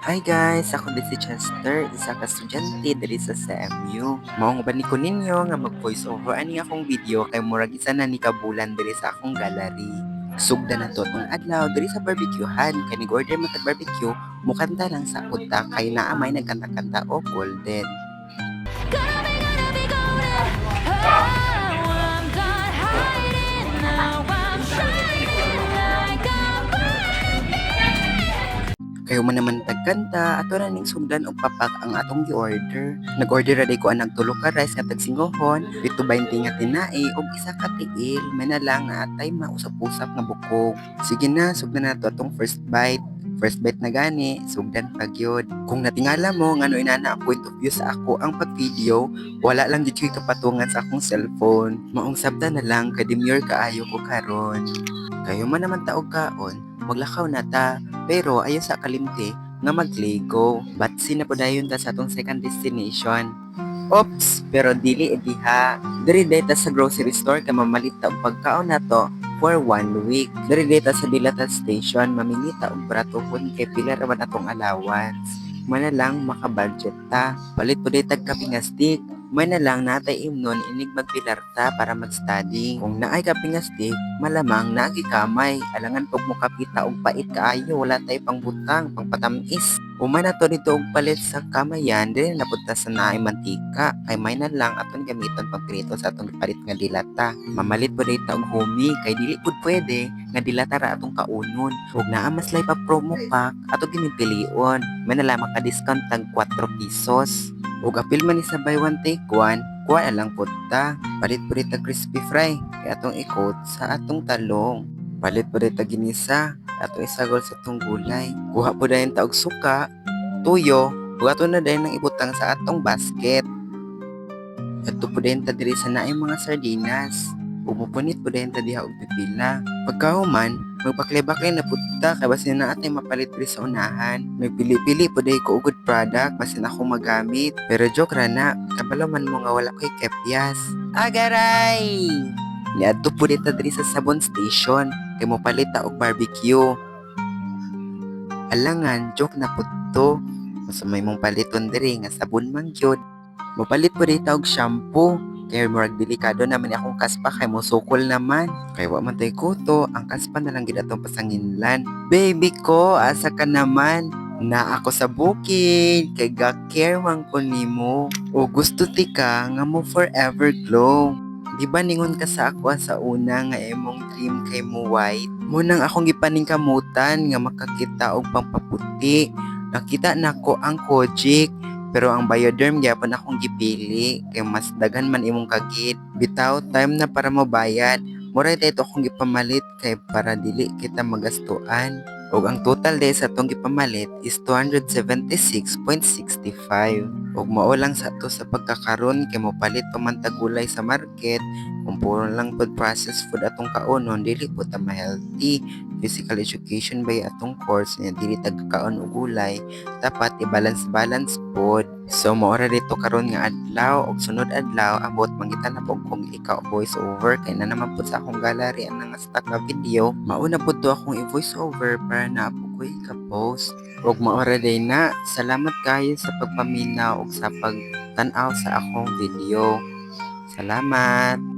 Hi guys, ako din si Chester, isa ka estudyante diri sa CMU. Maong bani ko ninyo nga mag-voice over ani akong video kay murag isa na ni kabulan diri sa akong gallery. Sugda na to tong adlaw diri sa barbecuehan kay nag-order man tag barbecue, mukanta lang sa uta kay naamay nagkanta-kanta o golden. Kayo man naman tagkanta, ato na ning sugdan og papak ang atong gi-order. Nag-order ra day ko anang tulo ka rice nga tag singohon, 7.20 nga tinai ug isa ka tiil, may na lang nga atay mausap-usap nga bukog. Sige na, sugdan na to atong first bite. First bite na gani, sugdan pa gyud. Kung natingala mo ngano inana ang point of view sa ako ang pag-video, wala lang gid ko'y kapatungan sa akong cellphone. Maong sabta na lang kay demure kaayo ko karon. Kayo man naman taog kaon, maglakaw na ta, pero ayo sa kalimti nga mag-Lego. Batsi na po dayon ta sa atong second destination. Oops, pero dili diha. Diri data sa grocery store kay mamalit ta og pagkaon nato for 1 week. Diri data sa Dilata Station mamili ta og bratohon kay pila ra man atong allowance. Mana lang makabudget ta. Palit po day tag kapingastik. May na lang natay imnon inig magpilar ta para mag-study. Kung naay kapingastik, malamang naagi kamay. Alangan pag mo kapita og pait kaayo, wala tay pangbutang, pangpatamis. Umana to nito og palit sa kamayan, dili napunta sa naay mantika. Kay may na lang aton gamiton pang prito sa atong palit nga dilata. Mamalit po data og humi, kay dili pud pwede nga dilata ra atong kaunon. Ug naa maslay pa promo pack, ato ginipilion. May na lang maka-discount tag 4 pesos. Ug apil man ni sa buy one take one, kuha na lang pud ta. Palit pud ta crispy fry, kay atong ikot sa atong talong. Palit pud ta ginisa, atong isagol sa atong gulay. Kuha pud dayon ta og suka, tuyo, ug ato na dayon nang ibutang sa atong basket. Adto pud dayon ta diri sa naay mga sardinas. Pumupunit po dayon ta diha og pipila. Pagkahuman, magpaklay-baklay na pud ta kay basin na atay mapalit diri sa unahan. Nagpili-pili po dayon ko og good product basin ako magamit. Pero joke ra na, kabalo man mo nga wala ko'y kepyas. Agaray! Niadto po dito diri sa Sabon Station kay mopalit ta og barbecue. Alangan, joke na pud to. Masumay mong paliton diri nga sabon man gyud. Mopalit po dito og shampoo. Kaya murag delikado naman akong kaspa kay musukol naman. Kay wa man tay kuto, ang kaspa na lang gid atong pasanginlan. Baby ko, asa ka naman? Na ako sa bukid, kay ga-care man ko nimo. O gusto ti ka nga mo forever glow. Di ba ningon ka sa ako sa una nga imong dream kay mo white? Munang akong gipaningkamutan nga makakita og pampaputi. Nakita nako ang Kojic. Pero ang Bioderm gyapon akong gipili kay mas daghan man imong kagid. Bitaw time na para mabayad. Mura dayto akong gipamalit kay para dili kita magastuan. Ug ang total day sa atong gipamalit is 276.65. Ug mao lang sa ato sa pagkakaron kay mopalit pa man tag gulay sa market. Kung puro lang pod processed food atong kaonon, dili po ta ma-healthy. Physical education by atong course nga dili tag kaon og gulay, dapat i-balance pod. So maora dito karon nga adlaw og sunod adlaw abot mangita na po kung ikaw voice over kay na naman po sa akong gallery ang nga stock nga video. Mauna po to akong i-voice over para na po ko ika-post. Og maora day na, salamat kayo sa pagpaminaw og sa pagtan-aw sa akong video. Salamat.